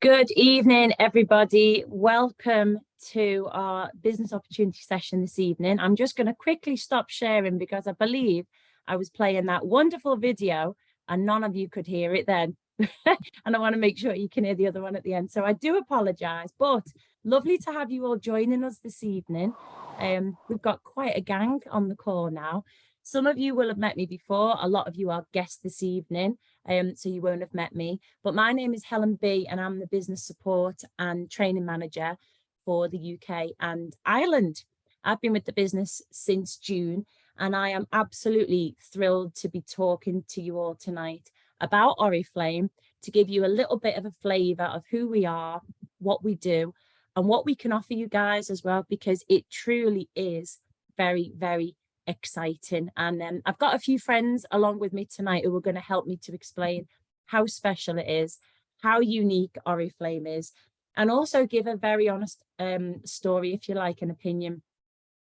Good evening, everybody. Welcome to our business opportunity session this evening. I'm just going to quickly stop sharing because I believe I was playing that wonderful video and none of you could hear it then. And I want to make sure you can hear the other one at the end. So I do apologize, but lovely to have you all joining us this evening. We've got quite a gang on the call now. Some of you will have met me before. A lot of you are guests this evening, so you won't have met me. But my name is Helen B and I'm the business support and training manager for the UK and Ireland. I've been with the business since June and I am absolutely thrilled to be talking to you all tonight about Oriflame to give you a little bit of a flavour of who we are, what we do, and what we can offer you guys as well, because it truly is very, very exciting. And I've got a few friends along with me tonight who are going to help me to explain how special it is, how unique Oriflame is, and also give a very honest story, if you like, an opinion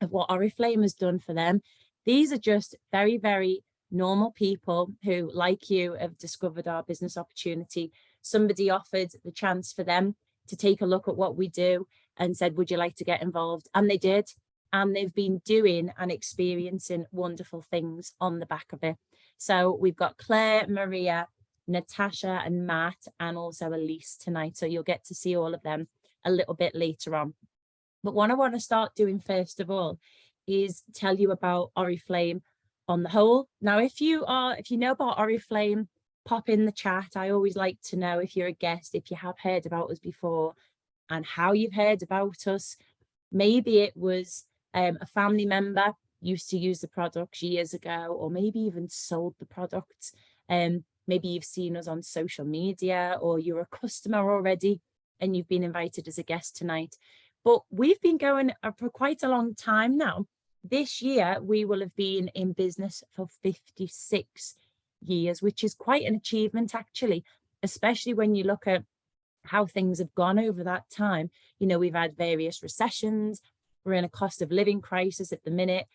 of what Oriflame has done for them. These are just very, very normal people who, like you, have discovered our business opportunity. Somebody offered the chance for them to take a look at what we do and said, would you like to get involved? And they did. And they've been doing and experiencing wonderful things on the back of it. So we've got Claire, Maria, Natasha and Matt, and also Elise tonight. So you'll get to see all of them a little bit later on. But what I want to start doing first of all is tell you about Oriflame on the whole. Now, if you know about Oriflame, pop in the chat. I always like to know if you're a guest, if you have heard about us before and how you've heard about us. Maybe it was a family member used to use the products years ago, or maybe even sold the products. Maybe you've seen us on social media, or you're a customer already and you've been invited as a guest tonight. But we've been going for quite a long time now. This year, we will have been in business for 56 years, which is quite an achievement, actually, especially when you look at how things have gone over that time. You know, we've had various recessions. We're in a cost of living crisis at the minute.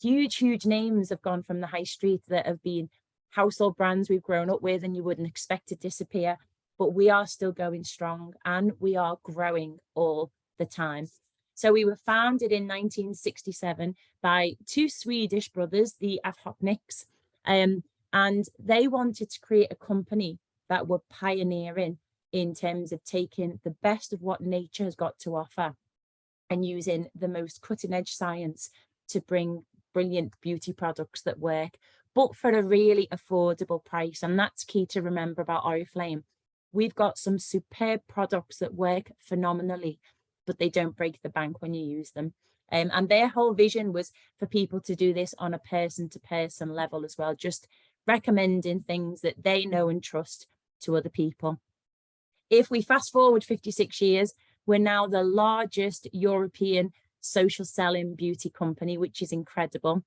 Huge names have gone from the high street that have been household brands we've grown up with and you wouldn't expect to disappear. But we are still going strong and we are growing all the time. So we were founded in 1967 by two Swedish brothers, the Avhopniks, and they wanted to create a company that were pioneering in terms of taking the best of what nature has got to offer and using the most cutting edge science to bring brilliant beauty products that work, but for a really affordable price. And that's key to remember about Oriflame. We've got some superb products that work phenomenally, but they don't break the bank when you use them. And their whole vision was for people to do this on a person-to-person level as well, just recommending things that they know and trust to other people. If we fast forward 56 years, we're now the largest European social selling beauty company, which is incredible.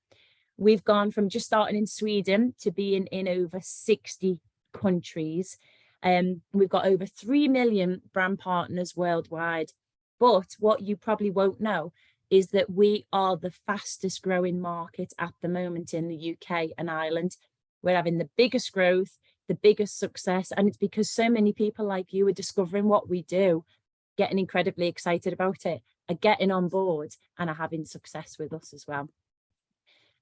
We've gone from just starting in Sweden to being in over 60 countries. We've got over 3 million brand partners worldwide. But what you probably won't know is that we are the fastest growing market at the moment in the UK and Ireland. We're having the biggest growth, the biggest success, and it's because so many people like you are discovering what we do, getting incredibly excited about it, are getting on board and are having success with us as well.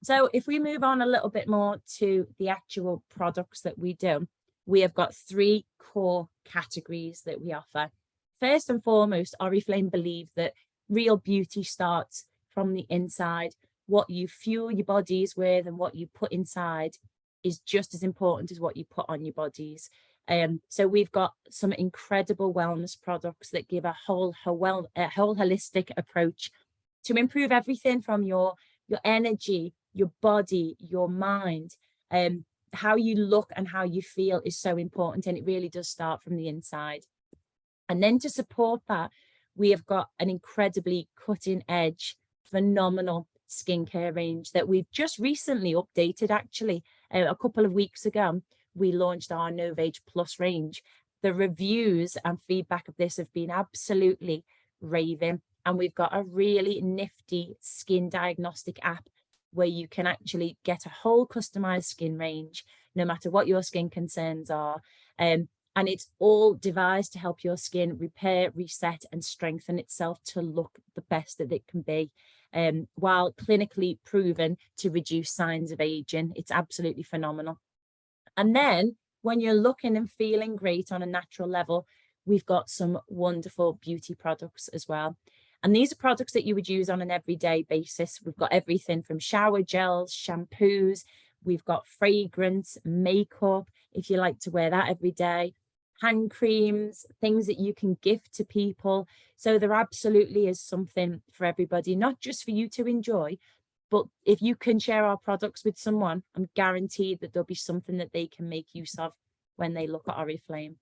So if we move on a little bit more to the actual products that we do, we have got 3 core categories that we offer. First and foremost, Oriflame believe that real beauty starts from the inside. What you fuel your bodies with and what you put inside is just as important as what you put on your bodies. So we've got some incredible wellness products that give a whole holistic approach to improve everything from your energy, your body, your mind, How you look and how you feel is so important, and it really does start from the inside. And then to support that, we have got an incredibly cutting edge, phenomenal skincare range that we've just recently updated. Actually, a couple of weeks ago, we launched our Novage Plus range. The reviews and feedback of this have been absolutely raving. And we've got a really nifty skin diagnostic app where you can actually get a whole customized skin range, no matter what your skin concerns are. And it's all devised to help your skin repair, reset, and strengthen itself to look the best that it can be, while clinically proven to reduce signs of aging. It's absolutely phenomenal. And then when you're looking and feeling great on a natural level, we've got some wonderful beauty products as well. And these are products that you would use on an everyday basis. We've got everything from shower gels, shampoos, we've got fragrance, makeup, if you like to wear that every day, hand creams, things that you can gift to people. So there absolutely is something for everybody, not just for you to enjoy, but if you can share our products with someone, I'm guaranteed that there'll be something that they can make use of when they look at Oriflame.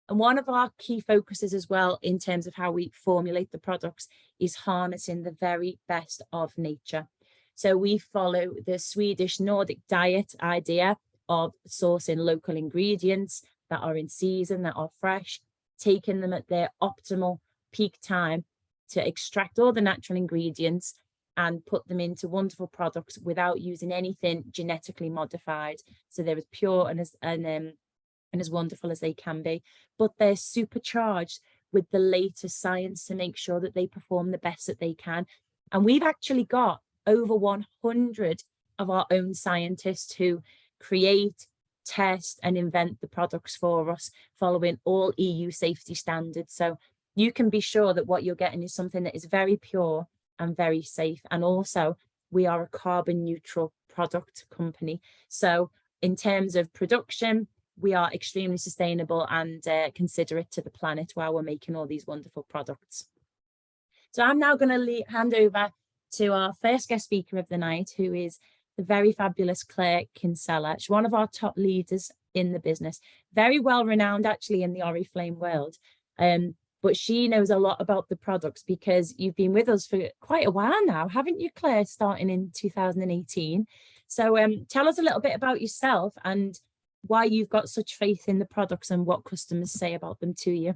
And one of our key focuses as well in terms of how we formulate the products is harnessing the very best of nature. So we follow the Swedish Nordic diet idea of sourcing local ingredients that are in season, that are fresh, taking them at their optimal peak time to extract all the natural ingredients and put them into wonderful products without using anything genetically modified. So they're as pure and as wonderful as they can be, but they're supercharged with the latest science to make sure that they perform the best that they can. And we've actually got over 100 of our own scientists who create, test, and invent the products for us, following all EU safety standards. So you can be sure that what you're getting is something that is very pure and very safe. And also, we are a carbon neutral product company. So in terms of production, we are extremely sustainable and considerate to the planet while we're making all these wonderful products. So I'm now going to hand over to our first guest speaker of the night, who is the very fabulous Claire Kinsella. She's one of our top leaders in the business, very well renowned actually in the Oriflame world. But she knows a lot about the products because you've been with us for quite a while now, haven't you, Claire, starting in 2018. So tell us a little bit about yourself and why you've got such faith in the products and what customers say about them to you.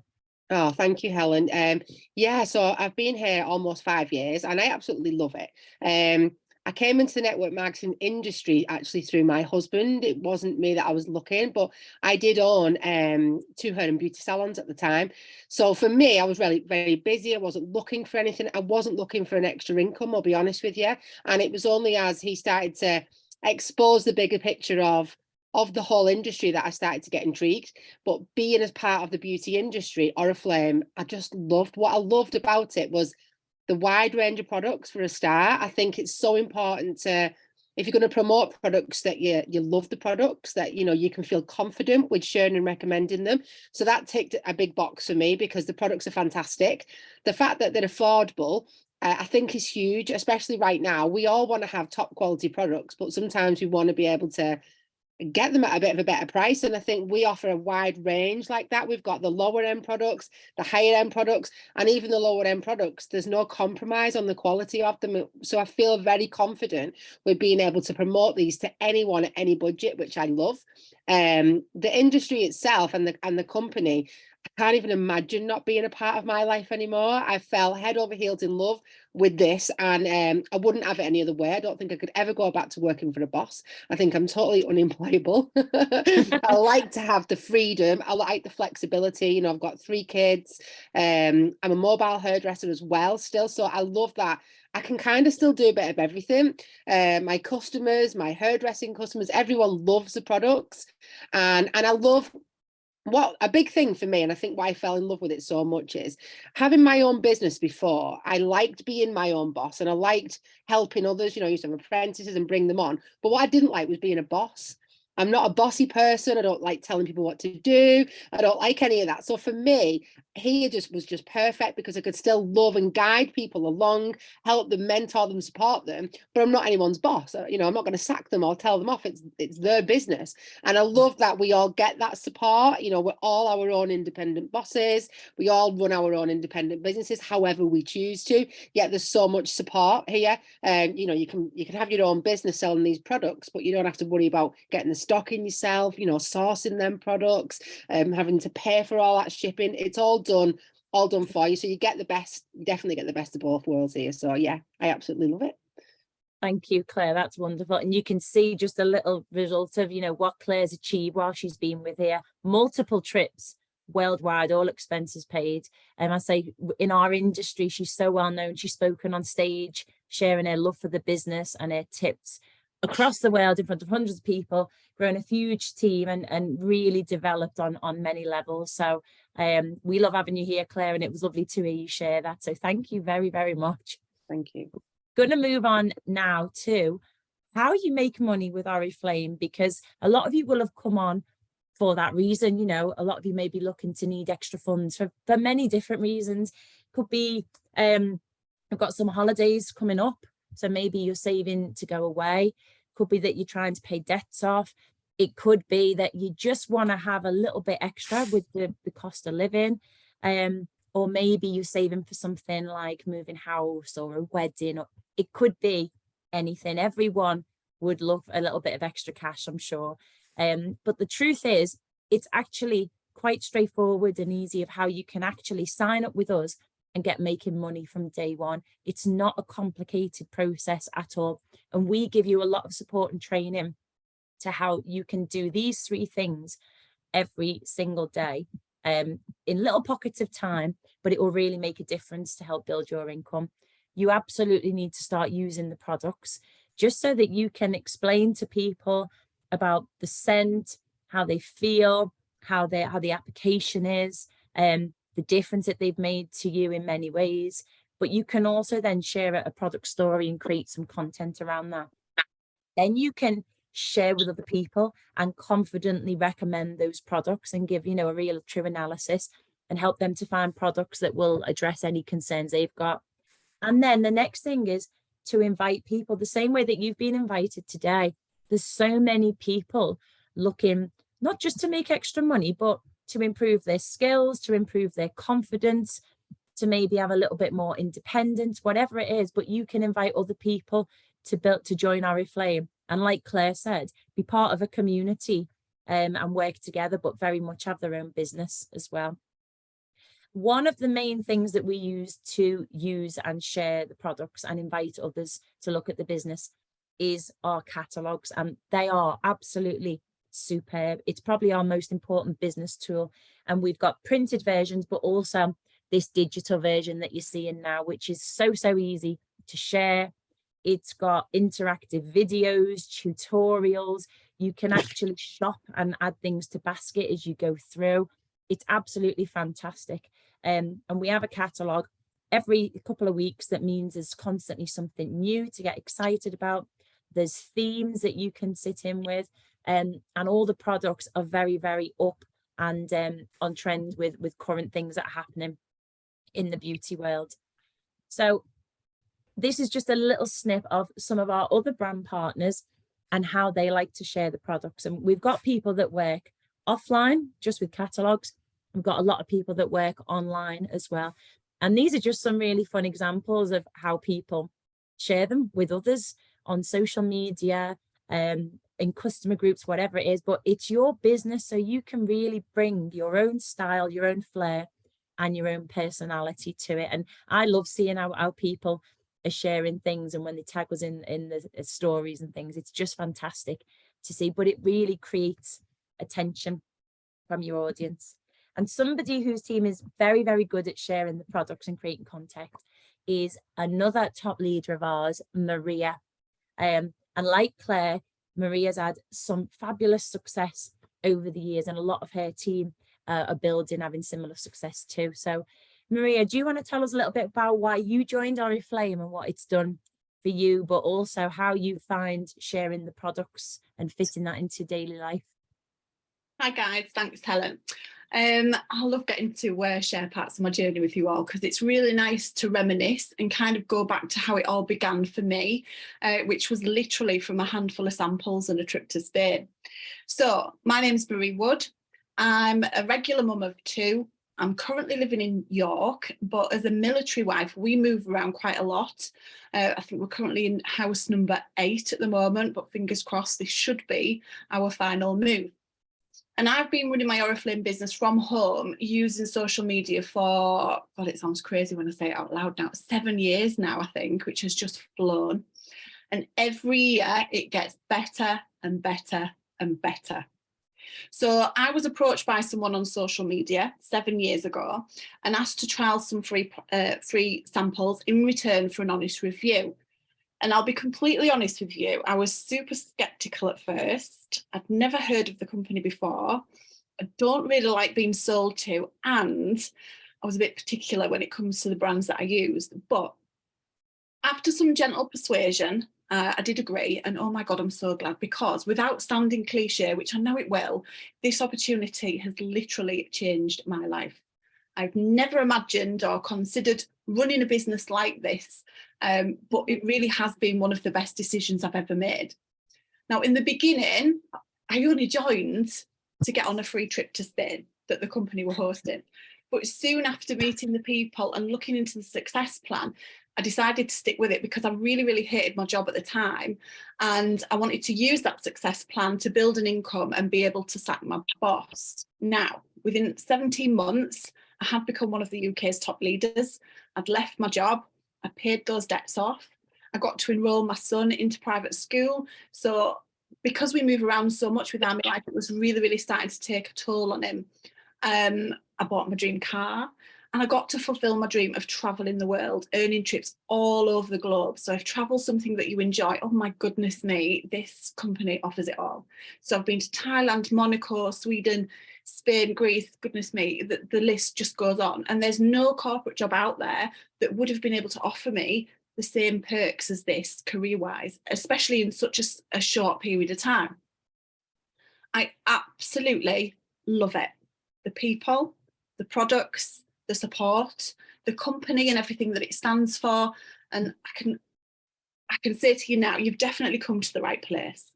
Oh, thank you, Helen. Yeah, so I've been here almost 5 years and I absolutely love it. I came into the network marketing industry actually through my husband. It wasn't me that I was looking, but I did own 2 hair and beauty salons at the time. So for me, I was really very busy. I wasn't looking for anything. I wasn't looking for an extra income, I'll be honest with you. And it was only as he started to expose the bigger picture of the whole industry that I started to get intrigued. But being as part of the beauty industry, Oriflame, I just loved. What I loved about it was the wide range of products for a start. I think it's so important to, if you're going to promote products, that you love the products, that you can feel confident with sharing and recommending them. So that ticked a big box for me because the products are fantastic. The fact that they're affordable, I think is huge, especially right now. We all want to have top quality products, but sometimes we want to be able to get them at a bit of a better price. And I think we offer a wide range like that. We've got the lower end products, the higher end products, and even the lower end products, there's no compromise on the quality of them. So I feel very confident with being able to promote these to anyone at any budget, which I love. The industry itself and the company, I can't even imagine not being a part of my life anymore. I fell head over heels in love with this, and I wouldn't have it any other way. I don't think I could ever go back to working for a boss. I think I'm totally unemployable. I like to have the freedom. I like the flexibility. I've got 3 kids. I'm a mobile hairdresser as well still. So I love that I can kind of still do a bit of everything. My customers, my hairdressing customers, everyone loves the products. And I love what a big thing for me, and I think why I fell in love with it so much, is having my own business before. I liked being my own boss and I liked helping others, I used to have apprentices and bring them on. But what I didn't like was being a boss. I'm not a bossy person. I don't like telling people what to do. I don't like any of that. So for me, he was just perfect because I could still love and guide people along, help them, mentor them, support them. But I'm not anyone's boss. I'm not going to sack them or tell them off. It's their business. And I love that we all get that support. We're all our own independent bosses. We all run our own independent businesses, however we choose to. Yet there's so much support here. You can have your own business selling these products, but you don't have to worry about getting the stock in yourself, sourcing them products, having to pay for all that shipping. It's all done for you. So you definitely get the best of both worlds here. So yeah, I absolutely love it. Thank you, Claire. That's wonderful. And you can see just a little result of, what Claire's achieved while she's been with here. Multiple trips worldwide, all expenses paid. And I say in our industry, she's so well known. She's spoken on stage, sharing her love for the business and her tips across the world in front of hundreds of people, grown a huge team and really developed on many levels. So we love having you here, Claire, and it was lovely to hear you share that. So thank you very, very much. Thank you. Going to move on now to how you make money with Oriflame, because a lot of you will have come on for that reason. A lot of you may be looking to need extra funds for many different reasons. Could be I've got some holidays coming up, so maybe you're saving to go away. Could be that you're trying to pay debts off. It could be that you just want to have a little bit extra with the cost of living. Or maybe you're saving for something like moving house or a wedding. Or it could be anything. Everyone would love a little bit of extra cash, I'm sure. But the truth is, it's actually quite straightforward and easy of how you can actually sign up with us and get making money from day one. It's not a complicated process at all. And we give you a lot of support and training to how you can do these 3 things every single day in little pockets of time, but it will really make a difference to help build your income. You absolutely need to start using the products just so that you can explain to people about the scent, how they feel, how the application is, the difference that they've made to you in many ways. But you can also then share a product story and create some content around that. Then you can share with other people and confidently recommend those products and give, a real true analysis and help them to find products that will address any concerns they've got. And then the next thing is to invite people the same way that you've been invited today. There's so many people looking not just to make extra money, but to improve their skills, to improve their confidence, to maybe have a little bit more independence, whatever it is. But you can invite other people to join Oriflame. And like Claire said, be part of a community and work together, but very much have their own business as well. One of the main things that we use to use and share the products and invite others to look at the business is our catalogs, and they are absolutely superb. It's probably our most important business tool, and we've got printed versions, but also this digital version that you're seeing now, which is so easy to share. It's got interactive videos, tutorials. You can actually shop and add things to basket as you go through. It's absolutely fantastic. And we have a catalogue every couple of weeks. That means there's constantly something new to get excited about. There's themes that you can sit in with, and all the products are very, very up and on trend with current things that are happening in the beauty world. So this is just a little snip of some of our other brand partners and how they like to share the products. And we've got people that work offline just with catalogs. We've got a lot of people that work online as well. And these are just some really fun examples of how people share them with others on social media, in customer groups, whatever it is. But it's your business, so you can really bring your own style, your own flair, and your own personality to it. And I love seeing how people are sharing things, and when they tag us in the stories and things, it's just fantastic to see. But it really creates attention from your audience. And somebody whose team is very, very good at sharing the products and creating content is another top leader of ours, Maria. And like Claire, Maria's had some fabulous success over the years, and a lot of her team are building, having similar success too. So Maria, do you want to tell us a little bit about why you joined Oriflame and what it's done for you, but also how you find sharing the products and fitting that into daily life. Hi guys, thanks Helen. I love getting to share parts of my journey with you all, because it's really nice to reminisce and kind of go back to how it all began for me, which was literally from a handful of samples and a trip to Spain. So my name's Marie Wood. I'm a regular mum of 2. I'm currently living in York, but as a military wife, we move around quite a lot. I think we're currently in house number 8 at the moment, but fingers crossed this should be our final move. And I've been running my Oriflame business from home using social media for, God, it sounds crazy when I say it out loud now, 7 years now, I think, which has just flown. And every year it gets better and better and better. So I was approached by someone on social media 7 years ago and asked to trial some free samples in return for an honest review. And I'll be completely honest with you, I was super skeptical at first. I'd never heard of the company before. I don't really like being sold to, and I was a bit particular when it comes to the brands that I used. But after some gentle persuasion, I did agree, and oh my God, I'm so glad, because without sounding cliche, which I know it will, this opportunity has literally changed my life. I've never imagined or considered running a business like this, but it really has been one of the best decisions I've ever made. Now, in the beginning, I only joined to get on a free trip to Spain that the company were hosting. But soon after meeting the people and looking into the success plan, I decided to stick with it because I really, really hated my job at the time. And I wanted to use that success plan to build an income and be able to sack my boss. Now, within 17 months, I had become one of the UK's top leaders. I'd left my job. I paid those debts off. I got to enroll my son into private school. So because we move around so much with Army Life, it was really, really starting to take a toll on him. I bought my dream car, and I got to fulfill my dream of traveling the world, earning trips all over the globe. So if travel's something that you enjoy, oh my goodness me, this company offers it all. So I've been to Thailand, Monaco, Sweden, Spain, Greece, goodness me, the list just goes on. And there's no corporate job out there that would have been able to offer me the same perks as this career-wise, especially in such a short period of time. I absolutely love it. The people, the products, the support, the company and everything that it stands for. And I can say to you now, you've definitely come to the right place.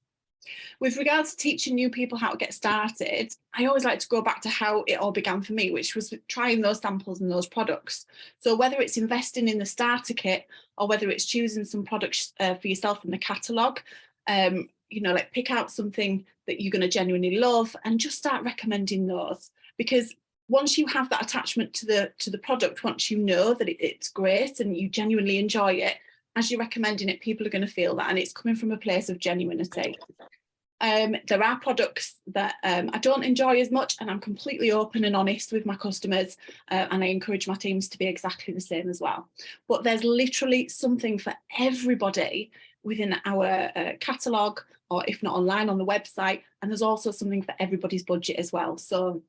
With regards to teaching new people how to get started, I always like to go back to how it all began for me, which was trying those samples and those products. So whether it's investing in the starter kit or whether it's choosing some products for yourself in the catalogue, you know, like pick out something that you're going to genuinely love and just start recommending those. Because once you have that attachment to the product, once you know that it's great and you genuinely enjoy it, as you're recommending it, people are going to feel that, and it's coming from a place of genuinity. There are products that I don't enjoy as much, and I'm completely open and honest with my customers, and I encourage my teams to be exactly the same as well. But there's literally something for everybody within our catalogue, or if not online on the website, and there's also something for everybody's budget as well. So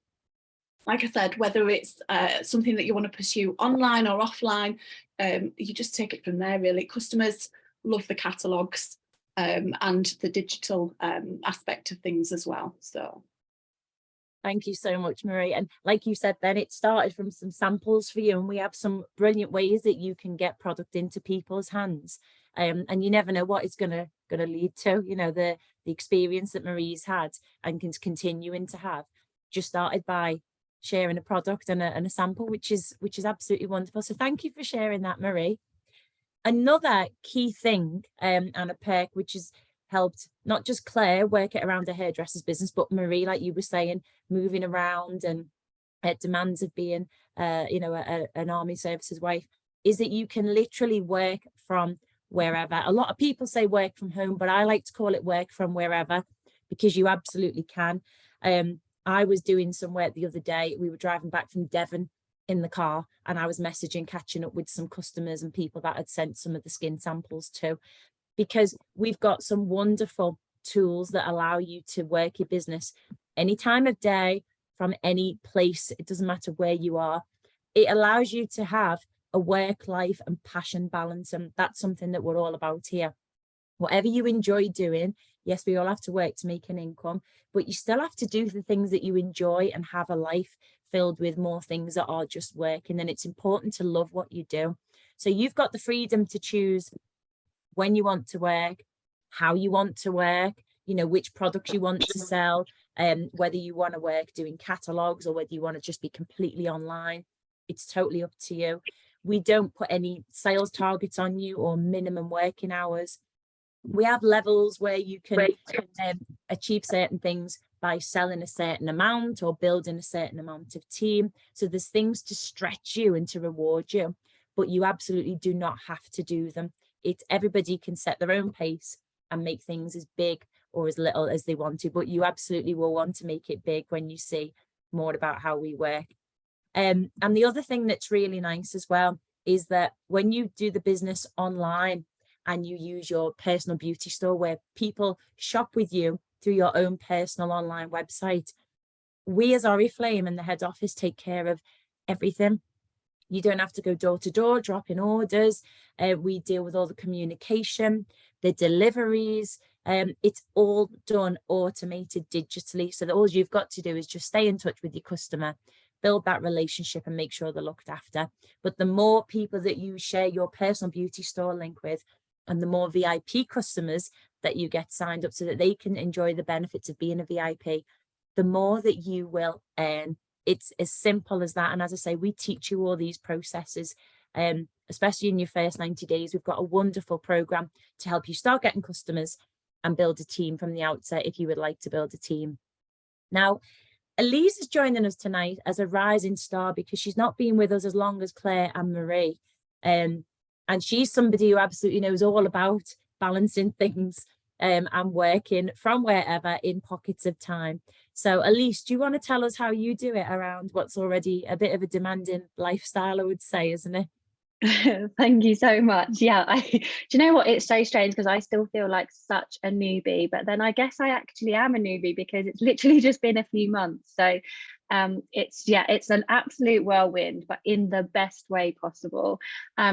like I said, whether it's something that you want to pursue online or offline, you just take it from there, really. Customers love the catalogues and the digital aspect of things as well. So thank you so much, Marie. And like you said, then it started from some samples for you, and we have some brilliant ways that you can get product into people's hands. And you never know what it's gonna lead to. You know, the experience that Marie's had and can continuing to have just started by sharing a product and a sample, which is absolutely wonderful. So thank you for sharing that, Marie. Another key thing and a perk which has helped not just Claire work it around her hairdresser's business, but Marie, like you were saying, moving around and demands of being you know, an army services wife, is that you can literally work from wherever. A lot of people say work from home, but I like to call it work from wherever, because you absolutely can. I was doing some work the other day. We were driving back from Devon in the car, and I was messaging, catching up with some customers and people that had sent some of the skin samples to, because we've got some wonderful tools that allow you to work your business any time of day from any place. It doesn't matter where you are. It allows you to have a work life and passion balance. And that's something that we're all about here. Whatever you enjoy doing, yes, we all have to work to make an income, but you still have to do the things that you enjoy and have a life filled with more things that are just work. And then it's important to love what you do. So you've got the freedom to choose when you want to work, how you want to work, you know, which products you want to sell, whether you want to work doing catalogs or whether you want to just be completely online. It's totally up to you. We don't put any sales targets on you or minimum working hours. We have levels where you can achieve certain things by selling a certain amount or building a certain amount of team. So there's things to stretch you and to reward you, but you absolutely do not have to do them. It's everybody can set their own pace and make things as big or as little as they want to, but you absolutely will want to make it big when you see more about how we work. And the other thing that's really nice as well is that when you do the business online and you use your personal beauty store where people shop with you through your own personal online website, we as Oriflame and the head office take care of everything. You don't have to go door to door, drop in orders. We deal with all the communication, the deliveries. It's all done automated digitally. So that all you've got to do is just stay in touch with your customer, build that relationship and make sure they're looked after. But the more people that you share your personal beauty store link with, and the more VIP customers that you get signed up so that they can enjoy the benefits of being a VIP, the more that you will earn. It's as simple as that. And as I say, we teach you all these processes, especially in your first 90 days. We've got a wonderful program to help you start getting customers and build a team from the outset if you would like to build a team. Now, Elise is joining us tonight as a rising star because she's not been with us as long as Claire and Marie. And she's somebody who absolutely knows all about balancing things and working from wherever in pockets of time. So Elise, do you want to tell us how you do it around what's already a bit of a demanding lifestyle, I would say, isn't it? Thank you so much. Yeah, do you know what? It's so strange because I still feel like such a newbie, but then I guess I actually am a newbie because it's literally just been a few months. So it's an absolute whirlwind, but in the best way possible.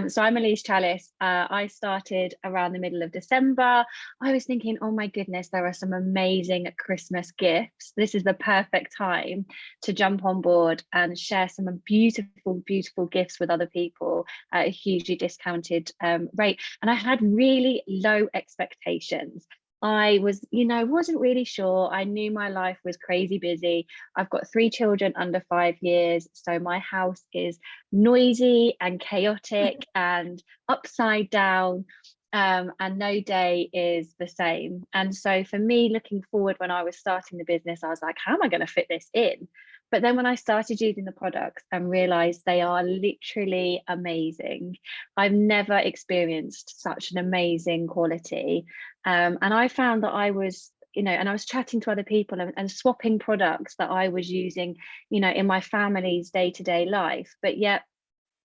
So I'm Elise Chalice. I started around the middle of December. I was thinking, oh my goodness, there are some amazing Christmas gifts. This is the perfect time to jump on board and share some beautiful, beautiful gifts with other people at a hugely discounted rate. And I had really low expectations. I wasn't really sure. I knew my life was crazy busy. I've got 3 children under 5 years. So my house is noisy and chaotic and upside down. And no day is the same. And so for me, looking forward when I was starting the business, I was like, how am I going to fit this in? But then when I started using the products and realized they are literally amazing, I've never experienced such an amazing quality. And I found that I was, and I was chatting to other people and swapping products that I was using, in my family's day-to-day life, but yet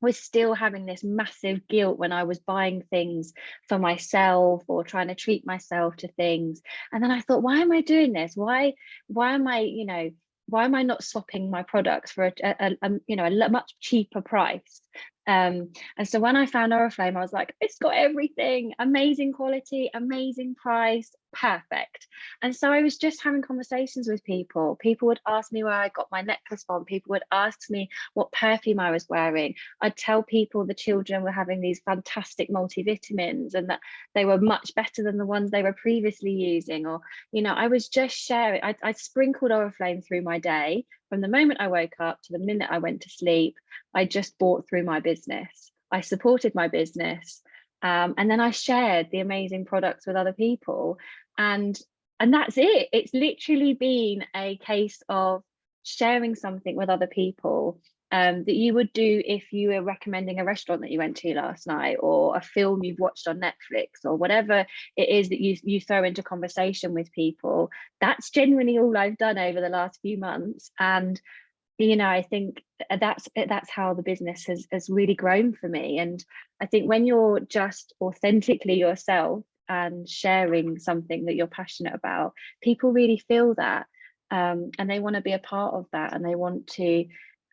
was still having this massive guilt when I was buying things for myself or trying to treat myself to things. And then I thought, why am I doing this? Why am I not swapping my products for a much cheaper price? And so when I found Oriflame, I was like, it's got everything, amazing quality, amazing price, perfect. And so I was just having conversations with people. People would ask me where I got my necklace from. People would ask me what perfume I was wearing. I'd tell people the children were having these fantastic multivitamins and that they were much better than the ones they were previously using. Or, I was just sharing. I sprinkled Oriflame through my day. From the moment I woke up to the minute I went to sleep, I just bought through my business. I supported my business. And then I shared the amazing products with other people. And that's it. It's literally been a case of sharing something with other people that you would do if you were recommending a restaurant that you went to last night, or a film you've watched on Netflix, or whatever it is that you throw into conversation with people. That's genuinely all I've done over the last few months. And I think that's how the business has really grown for me. And I think when you're just authentically yourself and sharing something that you're passionate about, people really feel that, and they want to be a part of that, and they want to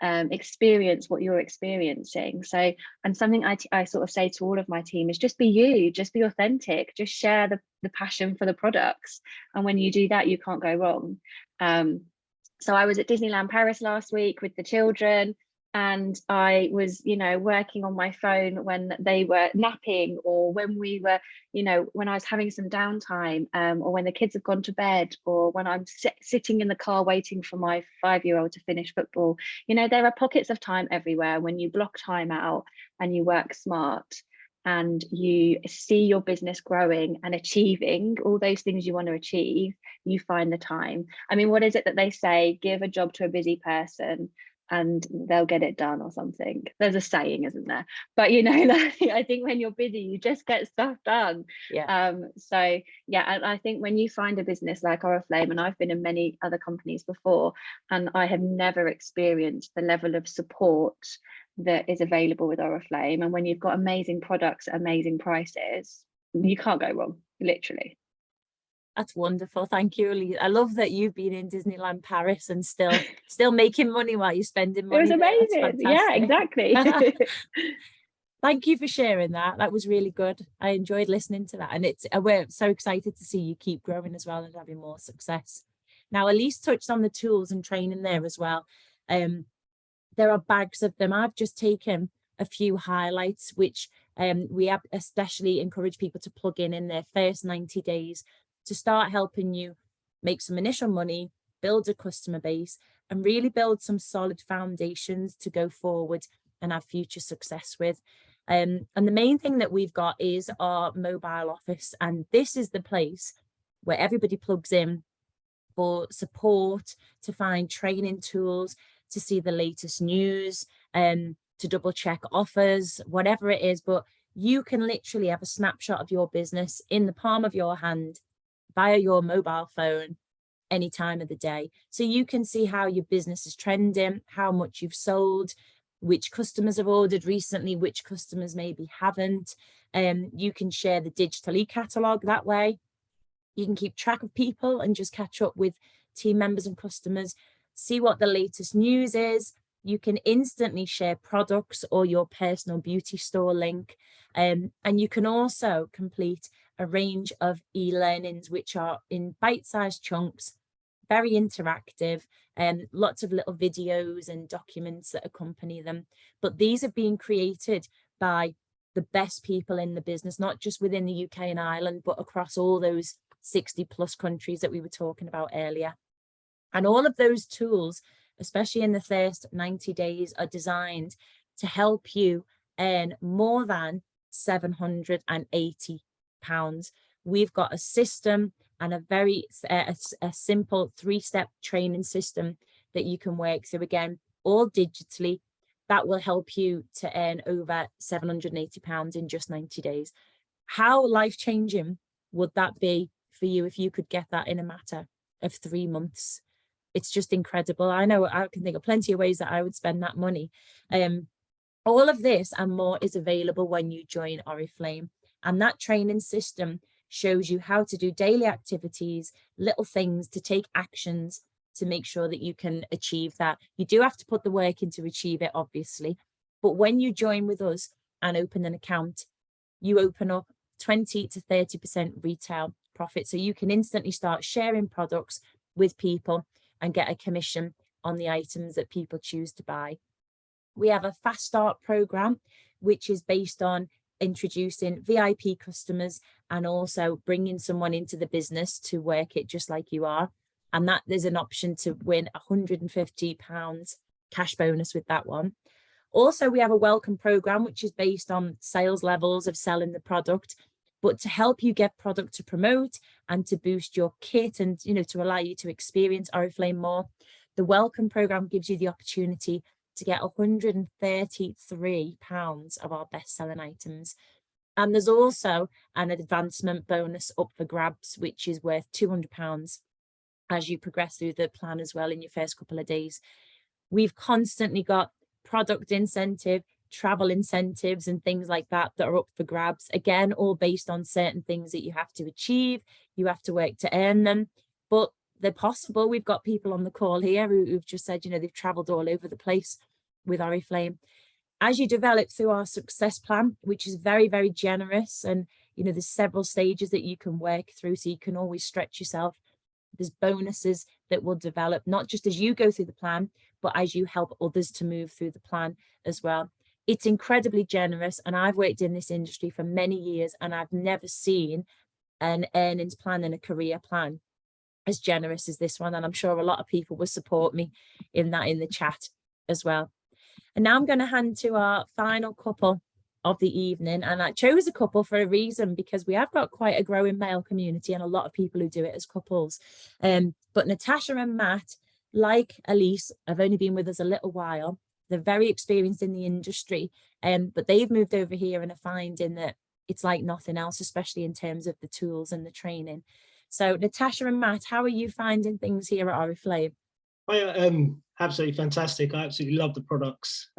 experience what you're experiencing. So, and something I sort of say to all of my team is just be you, just be authentic, just share the passion for the products. And when you do that, you can't go wrong. So I was at Disneyland Paris last week with the children, and I was, working on my phone when they were napping, or when we were, when I was having some downtime, or when the kids have gone to bed, or when I'm sitting in the car waiting for my 5-year-old to finish football. There are pockets of time everywhere. When you block time out and you work smart and you see your business growing and achieving all those things you want to achieve, you find the time. I mean, what is it that they say? Give a job to a busy person and they'll get it done, or something. There's a saying, isn't there? But I think when you're busy, you just get stuff done. So yeah, and I think when you find a business like Oriflame, and I've been in many other companies before, and I have never experienced the level of support that is available with Oriflame. And when you've got amazing products at amazing prices, you can't go wrong, literally. That's wonderful. Thank you, Elise. I love that you've been in Disneyland Paris and still making money while you're spending money. It was amazing. Yeah, exactly. Thank you for sharing that. That was really good. I enjoyed listening to that. And we're so excited to see you keep growing as well and having more success. Now, Elise touched on the tools and training there as well. There are bags of them. I've just taken a few highlights, which we especially encourage people to plug in their first 90 days to start helping you make some initial money, build a customer base, and really build some solid foundations to go forward and have future success with. And the main thing that we've got is our mobile office. And this is the place where everybody plugs in for support, to find training tools, to see the latest news, to double check offers, whatever it is. But you can literally have a snapshot of your business in the palm of your hand via your mobile phone any time of the day. So you can see how your business is trending, how much you've sold, which customers have ordered recently, which customers maybe haven't. You can share the digital e-catalog that way. You can keep track of people and just catch up with team members and customers, see what the latest news is. You can instantly share products or your personal beauty store link. And you can also complete a range of e-learnings, which are in bite-sized chunks, very interactive, and lots of little videos and documents that accompany them. But these are being created by the best people in the business, not just within the UK and Ireland, but across all those 60 plus countries that we were talking about earlier. And all of those tools, especially in the first 90 days, are designed to help you earn more than £780. We've got a system and a very a simple 3-step training system that you can work through, again, all digitally, that will help you to earn over £780 in just 90 days. How life-changing would that be for you if you could get that in a matter of 3 months? It's just incredible. I know I can think of plenty of ways that I would spend that money. All of this and more is available when you join Oriflame. And that training system shows you how to do daily activities, little things to take actions to make sure that you can achieve that. You do have to put the work in to achieve it, obviously. But when you join with us and open an account, you open up 20 to 30% retail profit. So you can instantly start sharing products with people and get a commission on the items that people choose to buy. We have a fast start program, which is based on introducing VIP customers and also bringing someone into the business to work it just like you are. And that there's an option to win £150 cash bonus with that one. Also, we have a welcome program, which is based on sales levels of selling the product, but to help you get product to promote and to boost your kit and, to allow you to experience Oriflame more. The welcome program gives you the opportunity to get £133 of our best-selling items. And there's also an advancement bonus up for grabs, which is worth £200 as you progress through the plan as well in your first couple of days. We've constantly got product incentive, travel incentives and things like that are up for grabs. Again, all based on certain things that you have to achieve. You have to work to earn them. But they're possible. We've got people on the call here who've just said, you know, they've traveled all over the place with Oriflame. As you develop through our success plan, which is very, very generous, and, you know, there's several stages that you can work through, so you can always stretch yourself. There's bonuses that will develop, not just as you go through the plan, but as you help others to move through the plan as well. It's incredibly generous, and I've worked in this industry for many years, and I've never seen an earnings plan and a career plan as generous as this one. And I'm sure a lot of people will support me in that in the chat as well. And now I'm going to hand to our final couple of the evening. And I chose a couple for a reason, because we have got quite a growing male community and a lot of people who do it as couples. But Natasha and Matt, like Elise, have only been with us a little while. They're very experienced in the industry, but they've moved over here and are finding that it's like nothing else, especially in terms of the tools and the training. So Natasha and Matt, how are you finding things here at Oriflame? Absolutely fantastic. I absolutely love the products.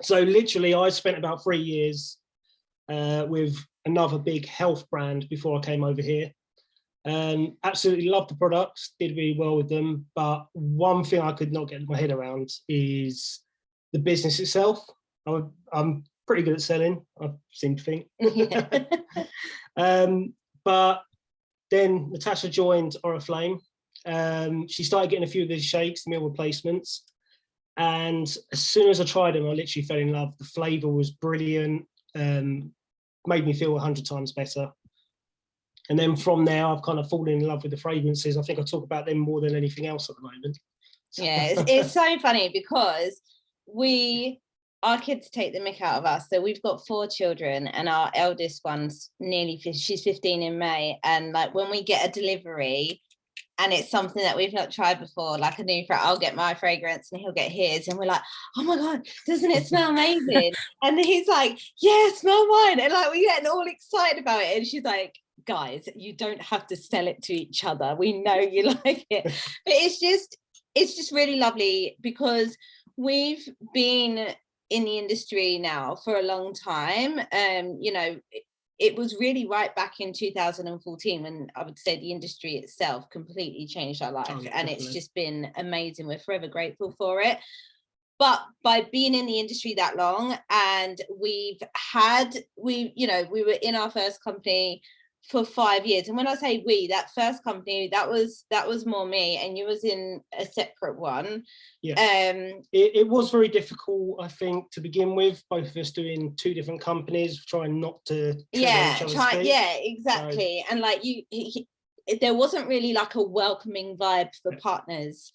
So literally I spent about 3 years with another big health brand before I came over here. Absolutely loved the products, did really well with them. But one thing I could not get my head around is the business itself. I'm pretty good at selling, I seem to think. But then Natasha joined Oriflame. She started getting a few of these shakes, meal replacements. And as soon as I tried them, I literally fell in love. The flavour was brilliant, made me feel 100 times better. And then from there, I've kind of fallen in love with the fragrances. I think I talk about them more than anything else at the moment. Yeah, it's so funny because our kids take the mick out of us. So we've got 4 children, and our eldest one's she's 15 in May. And like when we get a delivery and it's something that we've not tried before, like a new I'll get my fragrance and he'll get his, and we're like, oh my God, doesn't it smell amazing? And he's like, yeah, smell mine. And like we're getting all excited about it. And she's like, guys, you don't have to sell it to each other. We know you like it. But it's just really lovely, because we've been in the industry now for a long time. You know, it was really right back in 2014 when I would say the industry itself completely changed our life. Oh, yeah, and definitely. It's just been amazing. We're forever grateful for it. But by being in the industry that long, and we were in our first company for 5 years. And when I say that first company, that was more me, and you was in a separate one. Yeah. It was very difficult, I think, to begin with, both of us doing 2 different companies, trying not to exactly. So, and like there wasn't really like a welcoming vibe for partners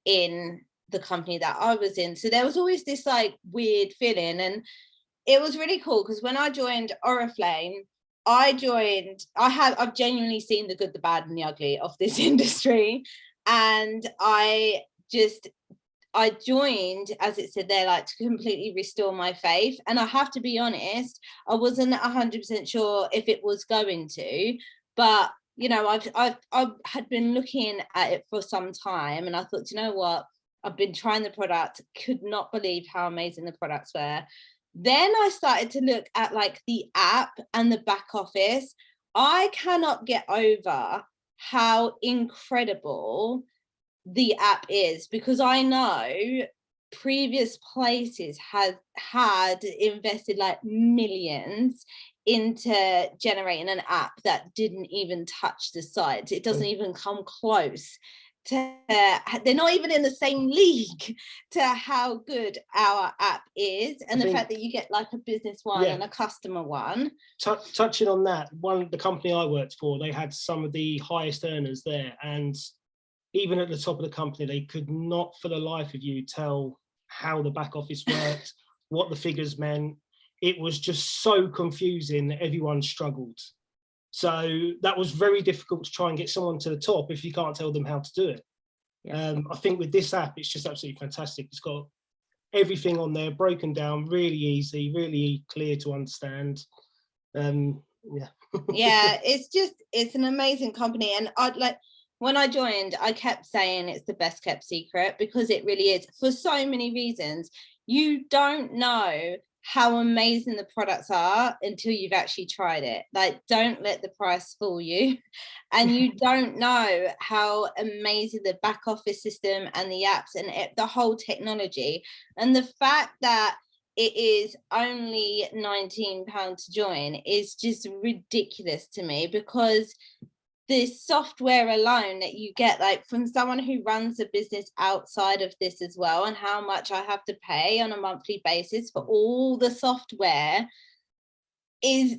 in the company that I was in. So there was always this like weird feeling. And it was really cool, because when I joined Oriflame, I've genuinely seen the good, the bad and the ugly of this industry. And I joined, as it said there, like to completely restore my faith. And I have to be honest, I wasn't 100% sure if it was going to, but you know, I had been looking at it for some time, and I thought, you know what, I've been trying the product, could not believe how amazing the products were. Then I started to look at like the app and the back office. I cannot get over how incredible the app is, because I know previous places had invested like millions into generating an app that didn't even touch the site. It doesn't even come close to, they're not even in the same league to how good our app is. And the fact that you get like a business one and a customer one. Touching on that, the company I worked for, they had some of the highest earners there, and even at the top of the company, they could not for the life of you tell how the back office worked, what the figures meant. It was just so confusing that everyone struggled. So that was very difficult to try and get someone to the top if you can't tell them how to do it. Yeah. I think with this app, it's just absolutely fantastic. It's got everything on there broken down, really easy, really clear to understand. Yeah, it's an amazing company. And when I joined, I kept saying it's the best kept secret, because it really is, for so many reasons. You don't know how amazing the products are until you've actually tried it. Like, don't let the price fool you. And you don't know how amazing the back office system and the apps and the whole technology, and the fact that it is only £19 to join is just ridiculous to me, because the software alone that you get, like, from someone who runs a business outside of this as well, and how much I have to pay on a monthly basis for all the software is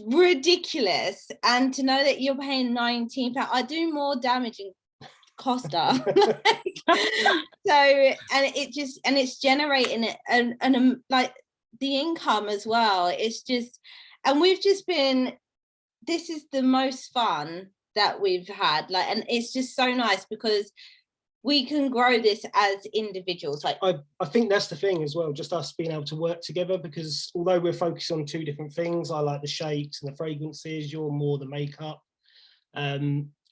ridiculous. And to know that you're paying £19, I do more damage in Costa. So, and it's generating it and like the income as well. It's just, and we've just been, this is the most fun that we've had, like, and it's just so nice because we can grow this as individuals. Like, I think that's the thing as well, just us being able to work together, because although we're focused on two different things, I like the shakes and the fragrances, you're more the makeup.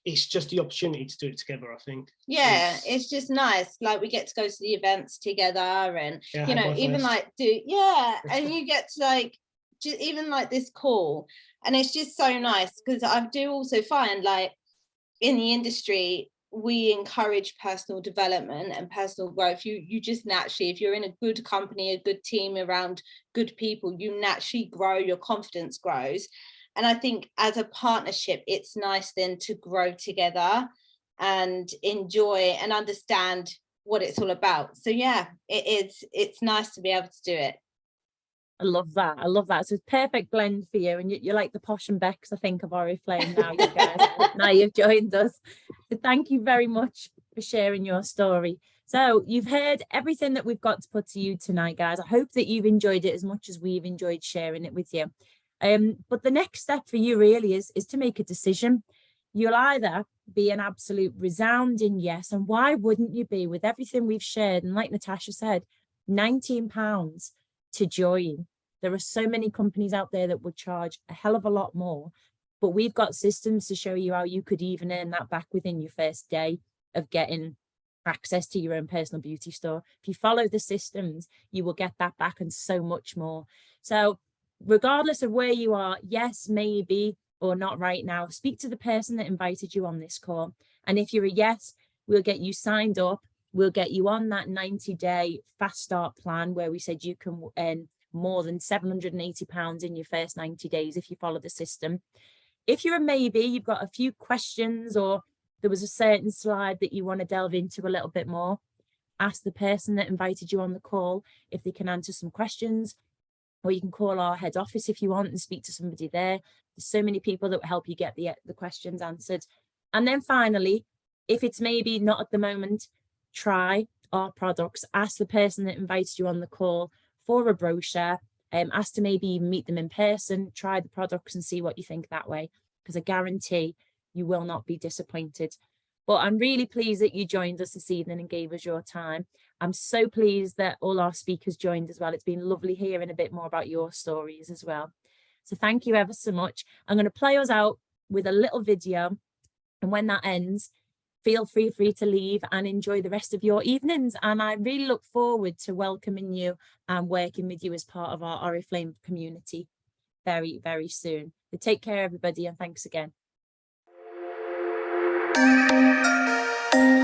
It's just the opportunity to do it together, I think. Yeah, it's just nice. Like, we get to go to the events together, and you know, even like and you get to, like, just even like this call, and it's just so nice, because I do also find, like, in the industry we encourage personal development and personal growth. You just naturally, if you're in a good company, a good team around good people, you naturally grow, your confidence grows. And I think as a partnership, it's nice then to grow together and enjoy and understand what it's all about. So yeah, it's nice to be able to do it. I love that. I love that. So it's perfect blend for you. And you're like the posh and Becks, I think, of Oriflame now, you guys. Now you've joined us. So thank you very much for sharing your story. So you've heard everything that we've got to put to you tonight, guys. I hope that you've enjoyed it as much as we've enjoyed sharing it with you. But the next step for you really is to make a decision. You'll either be an absolute resounding yes, and why wouldn't you be, with everything we've shared? And like Natasha said, £19 to join. There are so many companies out there that would charge a hell of a lot more, but we've got systems to show you how you could even earn that back within your first day of getting access to your own personal beauty store. If you follow the systems, you will get that back and so much more. So regardless of where you are, yes, maybe, or not right now, speak to the person that invited you on this call. And if you're a yes, we'll get you signed up. We'll get you on that 90-day fast start plan, where we said you can earn more than £780 in your first 90 days if you follow the system. If you're a maybe, you've got a few questions, or there was a certain slide that you want to delve into a little bit more, ask the person that invited you on the call if they can answer some questions. Or you can call our head office if you want and speak to somebody there. There's so many people that will help you get the questions answered. And then finally, if it's maybe not at the moment, try our products. Ask the person that invited you on the call for a brochure. Ask to maybe even meet them in person, try the products and see what you think that way, because I guarantee you will not be disappointed. But I'm really pleased that you joined us this evening and gave us your time. I'm so pleased that all our speakers joined as well. It's been lovely hearing a bit more about your stories as well. So thank you ever so much. I'm going to play us out with a little video. And when that ends, feel free to leave and enjoy the rest of your evenings. And I really look forward to welcoming you and working with you as part of our Oriflame community very, very soon. So take care, everybody, and thanks again.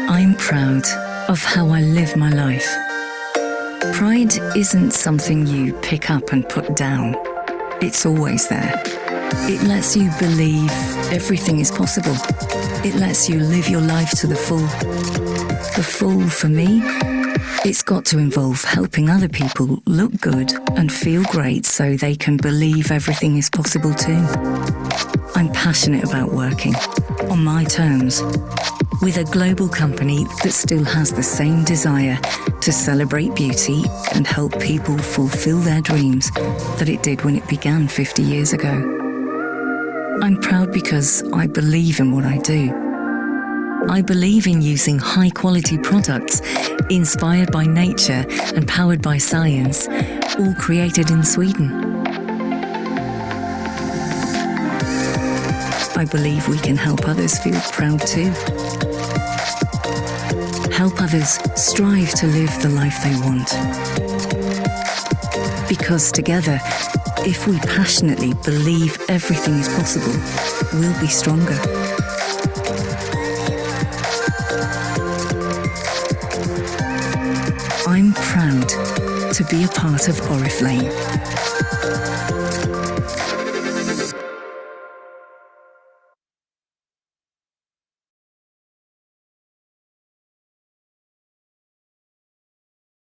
I'm proud of how I live my life. Pride isn't something you pick up and put down. It's always there. It lets you believe everything is possible. It lets you live your life to the full. The full, for me, it's got to involve helping other people look good and feel great so they can believe everything is possible too. I'm passionate about working on my terms with a global company that still has the same desire to celebrate beauty and help people fulfill their dreams that it did when it began 50 years ago. I'm proud because I believe in what I do. I believe in using high-quality products inspired by nature and powered by science, all created in Sweden. I believe we can help others feel proud too. Help others strive to live the life they want. Because together, if we passionately believe everything is possible, we'll be stronger. I'm proud to be a part of Oriflame.